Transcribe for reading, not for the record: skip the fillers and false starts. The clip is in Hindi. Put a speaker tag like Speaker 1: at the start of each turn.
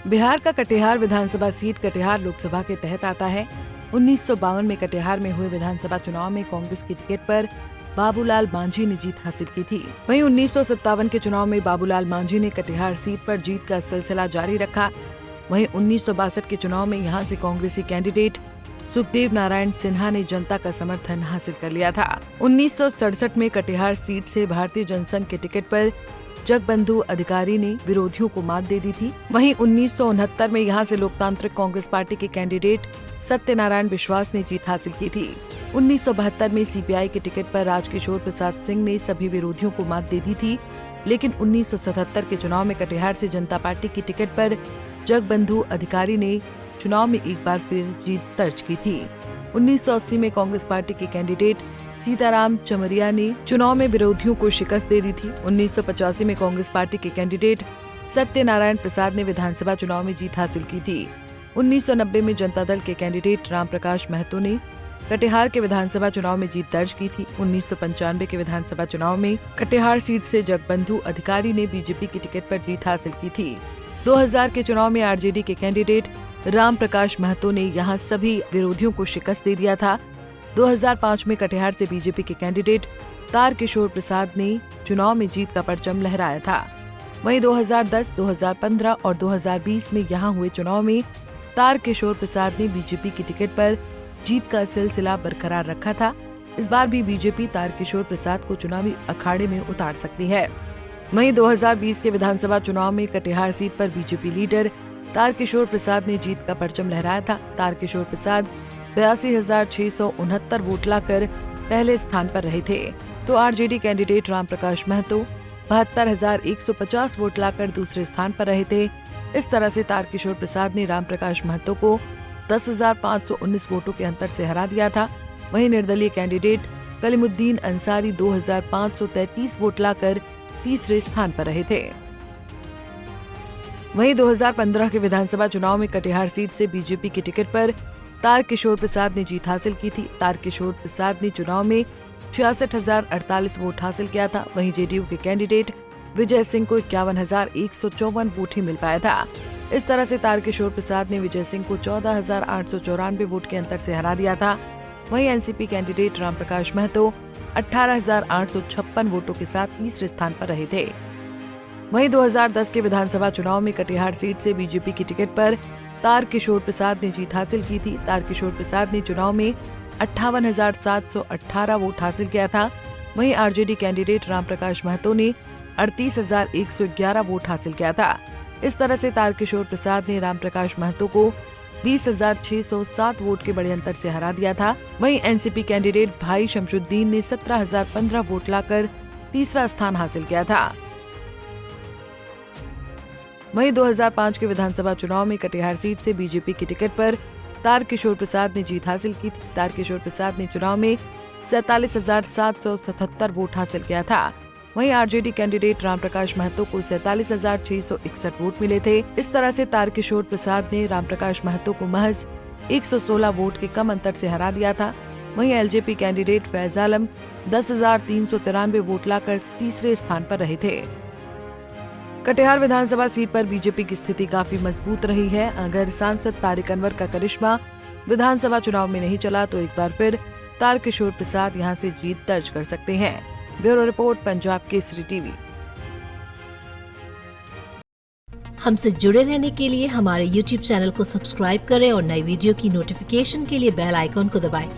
Speaker 1: बिहार का कटिहार विधानसभा सीट कटिहार लोकसभा के तहत आता है। 1952 में कटिहार में हुए विधानसभा चुनाव में कांग्रेस की टिकट पर बाबूलाल मांझी ने जीत हासिल की थी। वहीं 1957 के चुनाव में बाबूलाल मांझी ने कटिहार सीट पर जीत का सिलसिला जारी रखा। वहीं 1962 के चुनाव में यहां से कांग्रेसी कैंडिडेट सुखदेव नारायण सिन्हा ने जनता का समर्थन हासिल कर लिया था। 1967 में कटिहार सीट से भारतीय जनसंघ के टिकट पर जगबंधु अधिकारी ने विरोधियों को मात दे दी थी। वहीं 1969 में यहां से लोकतांत्रिक कांग्रेस पार्टी के कैंडिडेट सत्यनारायण विश्वास ने जीत हासिल की थी। 1972 में सीपीआई के टिकट पर राजकिशोर प्रसाद सिंह ने सभी विरोधियों को मात दे दी थी, लेकिन 1977 के चुनाव में कटिहार से जनता पार्टी की टिकट पर जगबंधु अधिकारी ने चुनाव में एक बार फिर जीत दर्ज की थी। 1980 में कांग्रेस पार्टी के कैंडिडेट सीताराम चमरिया ने चुनाव में विरोधियों को शिकस्त दे दी थी। 1985 में कांग्रेस पार्टी के कैंडिडेट सत्यनारायण प्रसाद ने विधानसभा चुनाव में जीत हासिल की थी। 1990 में जनता दल के कैंडिडेट राम प्रकाश महतो ने कटिहार के विधानसभा चुनाव में जीत दर्ज की थी। 1995 के विधानसभा चुनाव में कटिहार सीट से जगबंधु अधिकारी ने बीजेपी की टिकट पर जीत हासिल की थी। 2000 के चुनाव में आरजेडी के कैंडिडेट राम प्रकाश महतो ने यहां सभी विरोधियों को शिकस्त दे दिया था। 2005 में कटिहार से बीजेपी के कैंडिडेट तारकिशोर प्रसाद ने चुनाव में जीत का परचम लहराया था। वहीं 2010, 2015 और 2020 में यहां हुए चुनाव में तारकिशोर प्रसाद ने बीजेपी की टिकट पर जीत का सिलसिला बरकरार रखा था। इस बार भी बीजेपी तारकिशोर प्रसाद को चुनावी अखाड़े में उतार सकती है। वहीं 2020 के विधानसभा चुनाव में कटिहार सीट पर बीजेपी लीडर तारकिशोर प्रसाद ने जीत का परचम लहराया था। तारकिशोर प्रसाद 82,669 वोट लाकर पहले स्थान पर रहे थे, तो RJD candidate Ram Prakash Mahato 72,150 vote लाकर दूसरे स्थान पर रहे थे। इस तरह से तारकिशोर प्रसाद ने राम प्रकाश महतो को 10,519 वोटों के अंतर से हरा दिया था। वहीं निर्दलीय कैंडिडेट कलीमुद्दीन अंसारी 2,533 वोट लाकर तीसरे स्थान पर रहे थे। वहीं 2015 के विधानसभा चुनाव में कटिहार सीट से बीजेपी की टिकट पर तारकिशोर प्रसाद ने जीत हासिल की थी। तारकिशोर प्रसाद ने चुनाव में 66,048 वोट हासिल किया था। वहीं जेडीयू के कैंडिडेट विजय सिंह को 51,154 वोट ही मिल पाया था। इस तरह से तारकिशोर प्रसाद ने विजय सिंह को 14,894 वोट के अंतर से हरा दिया था। वहीं एनसीपी कैंडिडेट राम प्रकाश महतो 18,856 वोटों के साथ तीसरे स्थान पर रहे थे। वहीं 2010 के विधानसभा चुनाव में कटिहार सीट से बीजेपी की टिकट पर तारकिशोर प्रसाद ने जीत हासिल की थी। तारकिशोर प्रसाद ने चुनाव में 58,718 वोट हासिल किया था। वहीं आरजेडी कैंडिडेट राम प्रकाश महतो ने 38,111 वोट हासिल किया था। इस तरह से तारकिशोर प्रसाद ने राम प्रकाश महतो को 20,607 वोट के बड़े अंतर से हरा दिया था। वहीं एनसीपी कैंडिडेट भाई शमशुद्दीन ने 17,015 वोट लाकर तीसरा स्थान हासिल किया था। वहीं 2005 के विधानसभा चुनाव में कटिहार सीट से बीजेपी की टिकट पर तारकिशोर प्रसाद ने जीत हासिल की थी। तारकिशोर प्रसाद ने चुनाव में 47,777 वोट हासिल किया था। वहीं आरजेडी कैंडिडेट राम प्रकाश महतो को 47,661 वोट मिले थे। इस तरह से तारकिशोर प्रसाद ने राम प्रकाश महतो को महज 116 वोट के कम अंतर से हरा दिया था। वहीं एलजेपी कैंडिडेट फैज आलम 10,393 वोट लाकर तीसरे स्थान पर रहे थे। कटिहार विधानसभा सीट पर बीजेपी की स्थिति काफी मजबूत रही है। अगर सांसद तारिक अनवर का करिश्मा विधानसभा चुनाव में नहीं चला तो एक बार फिर तारकिशोर प्रसाद यहां से जीत दर्ज कर सकते हैं। Bureau report, Punjab Kesari TV.
Speaker 2: हमसे जुड़े रहने के लिए हमारे YouTube चैनल को सब्सक्राइब करें और नई वीडियो की नोटिफिकेशन के लिए बेल आइकॉन को दबाएं।